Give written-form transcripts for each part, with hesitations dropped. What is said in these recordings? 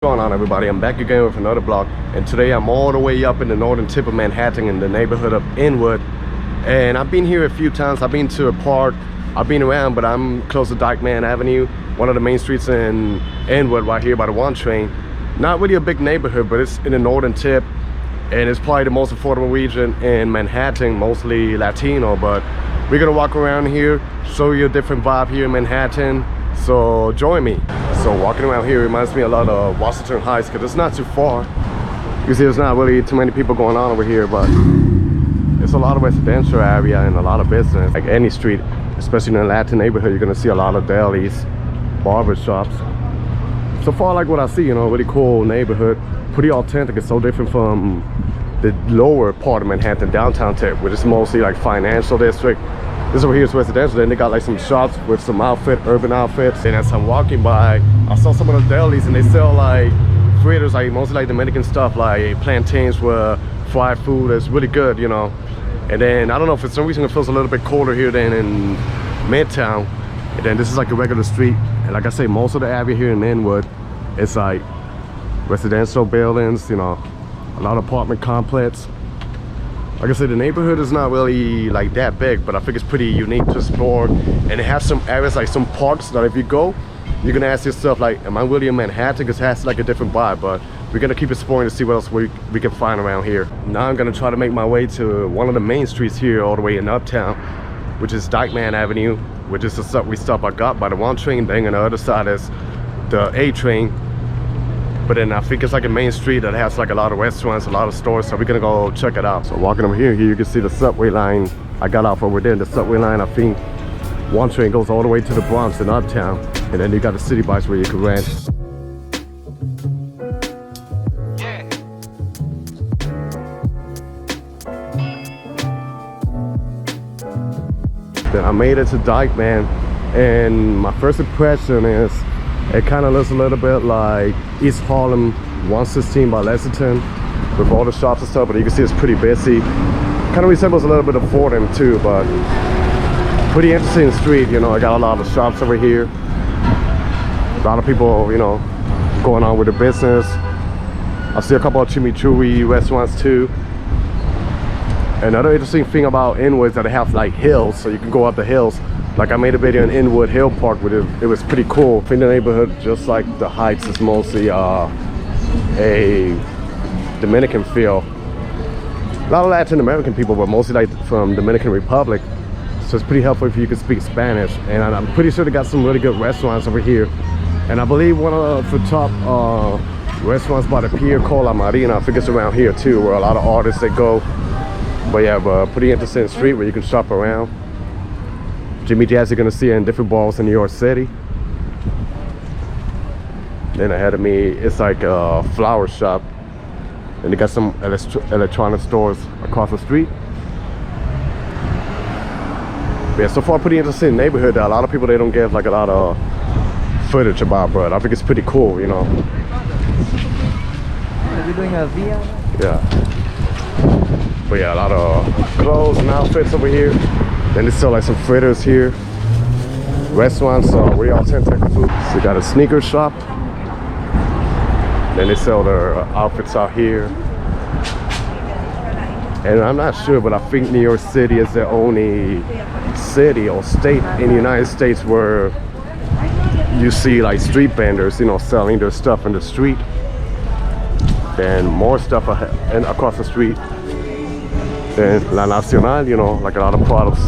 What's going on, everybody? I'm back again with another vlog, and today I'm all the way up in the northern tip of Manhattan in the neighborhood of Inwood. And I've been here a few times. I've been to a park, I've been around, but I'm close to Stockman Avenue, one of the main streets in Inwood, right here by the 1 train. Not really a big neighborhood, but it's in the northern tip, and it's probably the most affordable region in Manhattan, mostly Latino. But we're gonna walk around here, show you a different vibe here in Manhattan, so join me. So walking around here reminds me a lot of Washington Heights, because it's not too far. You see, there's not really too many people going on over here, but it's a lot of residential area and a lot of business. Like any street, especially in a Latin neighborhood, you're gonna see a lot of delis, barber shops. So far, like what I see, you know, really cool neighborhood, pretty authentic. It's so different from the lower part of Manhattan, downtown tip, which is mostly like financial district. This over here is residential. Then they got like some shops with some urban outfits. And as I'm walking by, I saw some of the delis, and they sell like fritters, like mostly like Dominican stuff, like plantains with fried food. It's really good, you know. And then I don't know, for some reason it feels a little bit colder here than in Midtown. And then this is like a regular street, and like I say, most of the area here in Inwood, it's like residential buildings, you know, a lot of apartment complex. Like I said, the neighborhood is not really like that big, but I think it's pretty unique to explore. And it has some areas, like some parks, that if you go, you're gonna ask yourself like, am I really in Manhattan? Because it has like a different vibe. But we're gonna keep exploring to see what else we can find around here. Now I'm gonna try to make my way to one of the main streets here, all the way in Uptown, which is Stockman Avenue, which is the subway stop I got by the 1 train. Then on the other side is the A train. But then I think it's like a main street that has like a lot of restaurants, a lot of stores, so we're gonna go check it out. So walking over here you can see the subway line. I got off over there. The subway line, I think 1 train goes all the way to the Bronx in Uptown, and then you got the city bikes where you can rent. Then I made it to Dykeman, and my first impression is it kind of looks a little bit like East Harlem 116 by Lexington, with all the shops and stuff, but you can see it's pretty busy. Kind of resembles a little bit of Fordham too, but pretty interesting street, you know. I got a lot of shops over here. A lot of people, you know, going on with the business. I see a couple of chimichurri restaurants too. Another interesting thing about Inwood is that it has like hills, so you can go up the hills. Like I made a video in Inwood Hill Park, with it was pretty cool. In the neighborhood, just like the Heights, is mostly a Dominican feel. A lot of Latin American people, but mostly like from Dominican Republic. So it's pretty helpful if you can speak Spanish. And I'm pretty sure they got some really good restaurants over here. And I believe one of the top restaurants by the pier called La Marina, I think it's around here too, where a lot of artists they go. But yeah, a pretty interesting street where you can shop around. Jimmy Jazz you're gonna see in different bars in New York City. Then ahead of me, it's like a flower shop, and they got some electronic stores across the street. But yeah, so far pretty interesting neighborhood that a lot of people, they don't give like a lot of footage about, but I think it's pretty cool, you know. Are we doing a via? Yeah. But yeah, a lot of clothes and outfits over here. Then they sell like some fritters here. Restaurants, really authentic food. So you got a sneaker shop. Then they sell their outfits out here. And I'm not sure, but I think New York City is the only city or state in the United States where you see like street vendors, you know, selling their stuff in the street. Then more stuff and across the street. Then La Nacional, you know, like a lot of products.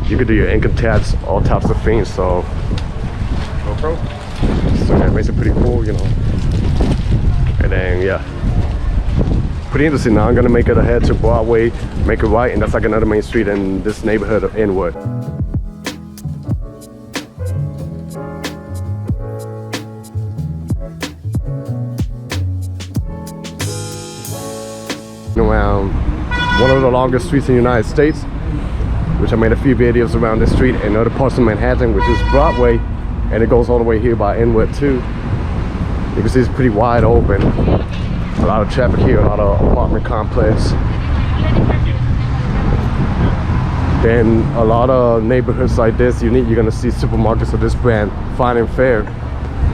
You could do your income tax, all types of things. So that makes it pretty cool, you know. And then yeah, pretty interesting. Now I'm gonna make it ahead to Broadway, make it right, and that's like another main street in this neighborhood of Inwood. Around one of the longest streets in the United States, which I made a few videos around this street, and other parts of Manhattan, which is Broadway, and it goes all the way here by Inwood too. You can see it's pretty wide open. A lot of traffic here, a lot of apartment complex. Then a lot of neighborhoods like this, you're gonna see supermarkets of this brand, Fine and Fair.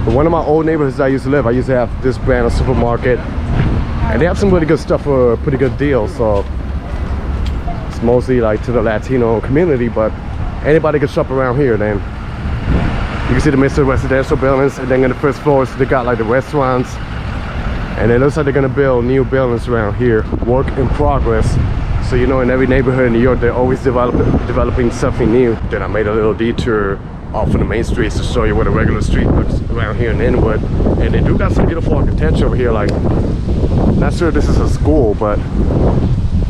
But one of my old neighborhoods I used to live, I used to have this brand of supermarket, and they have some really good stuff for a pretty good deal. So it's mostly like to the Latino community, but anybody can shop around here. Then you can see the mixed residential buildings, and then in the first floors they got like the restaurants, and it looks like they're gonna build new buildings around here. Work in progress. So you know, in every neighborhood in New York, they're always developing something new. Then I made a little detour off of the main streets to show you what a regular street looks around here in Inwood. And they do got some beautiful architecture over here. Like, not sure if this is a school, but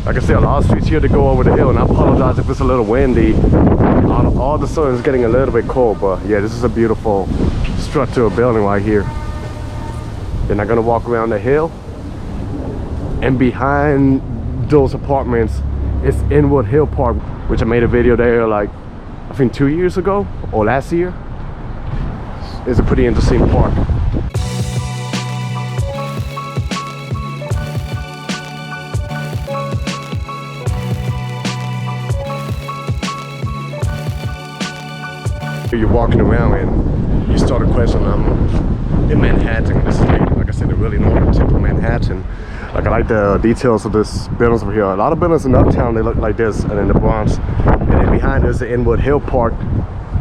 like I said, a lot of streets here to go over the hill. And I apologize if it's a little windy. All of a sudden it's getting a little bit cold, but yeah, this is a beautiful structural building right here. Then I'm gonna walk around the hill, and behind those apartments is Inwood Hill Park, which I made a video there like I think 2 years ago or last year. It's a pretty interesting park. You're walking around and you start to question, in Manhattan. This is like I said, the really northern tip of Manhattan. Like, I like the details of this buildings over here. A lot of buildings in Uptown, they look like this, and in the Bronx. And then behind us, the Inwood Hill Park.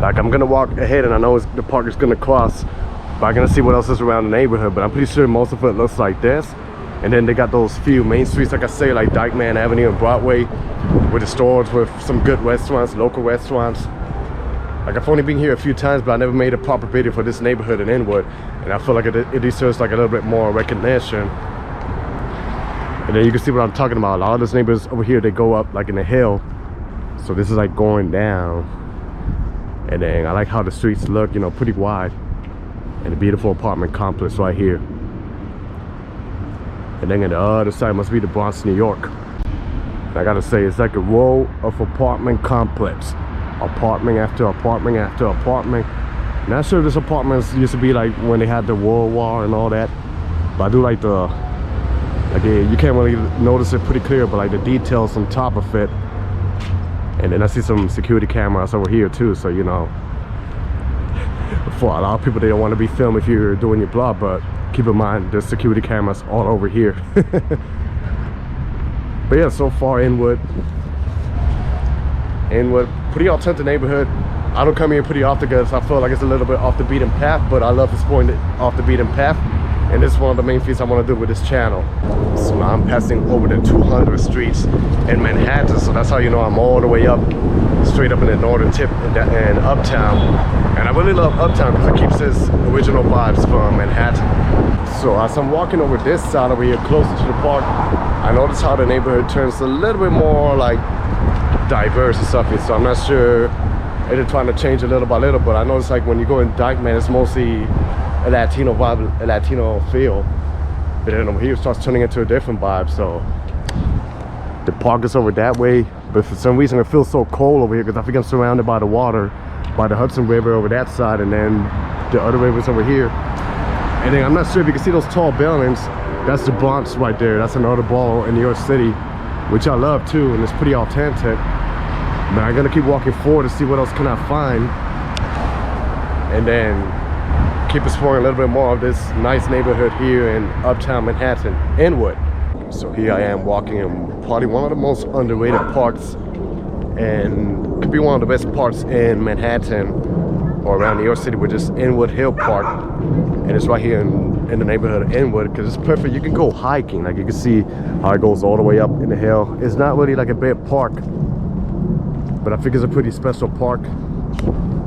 Like, I'm gonna walk ahead, and I know the park is gonna cross, but I'm gonna see what else is around the neighborhood. But I'm pretty sure most of it looks like this. And then they got those few main streets, like I say, like Stockman Avenue and Broadway, with the stores with some good restaurants, local restaurants. Like, I've only been here a few times, but I never made a proper video for this neighborhood in Inwood, and I feel like it deserves like a little bit more recognition. And then you can see what I'm talking about. A lot of those neighbors over here, they go up like in the hill, so this is like going down. And then I like how the streets look, you know, pretty wide, and a beautiful apartment complex right here. And then on the other side must be the Bronx, New York. And I gotta say, it's like a row of apartment complex. Apartment after apartment after apartment. Not sure if this apartments used to be like when they had the World War and all that, but I do like the, like, you can't really notice it pretty clear, but like the details on top of it. And then I see some security cameras over here too, so you know, for a lot of people, they don't want to be filmed if you're doing your blog, but keep in mind there's security cameras all over here. But yeah, so far Inwood, pretty authentic neighborhood. I don't come here pretty often because I feel like it's a little bit off the beaten path, but I love exploring it off the beaten path, and this is one of the main things I want to do with this channel. So now I'm passing over the 200 streets in Manhattan, so that's how you know I'm all the way up, straight up in the northern tip in Uptown. And I really love Uptown because it keeps its original vibes from Manhattan. So as I'm walking over this side over here, closer to the park, I notice how the neighborhood turns a little bit more like diverse and stuff. So I'm not sure if they're trying to change a little by little, but I notice like when you go in Dykeman, it's mostly a Latino vibe, a Latino feel. But then over here it starts turning into a different vibe. So the park is over that way, but for some reason it feels so cold over here because I think I'm surrounded by the water, by the Hudson River over that side, and then the other river's over here. And then I'm not sure if you can see those tall buildings. That's the Bronx right there. That's another borough in New York City, which I love too, and it's pretty authentic. But I'm gonna keep walking forward to see what else can I find, and then keep exploring a little bit more of this nice neighborhood here in Uptown Manhattan, Inwood. So here I am walking in probably one of the most underrated parks, and could be one of the best parks in Manhattan or around New York City, which is Inwood Hill Park. And it's right here in the neighborhood of Inwood because it's perfect. You can go hiking, like you can see how it goes all the way up in the hill. It's not really like a big park, but I think it's a pretty special park.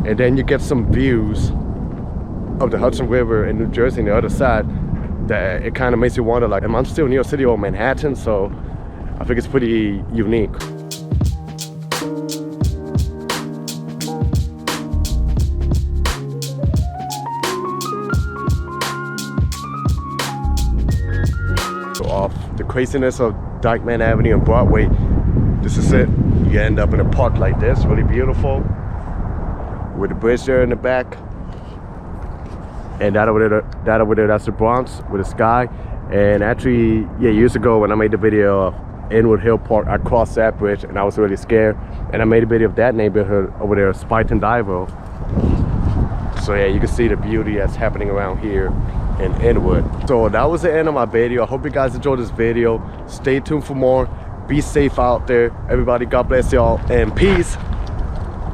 And then you get some views of the Hudson River in New Jersey on the other side that it kind of makes you wonder, like, am I still in New York City or Manhattan? So I think it's pretty unique. So off the craziness of Stockman Avenue and Broadway, this is it. You end up in a park like this, really beautiful, with a bridge there in the back. And that over there, that's the Bronx with the sky. And actually, yeah, years ago when I made the video of Inwood Hill Park, I crossed that bridge and I was really scared. And I made a video of that neighborhood over there, Spite and Divo. So yeah, you can see the beauty that's happening around here in Inwood. So that was the end of my video. I hope you guys enjoyed this video. Stay tuned for more. Be safe out there, everybody. God bless y'all, and peace.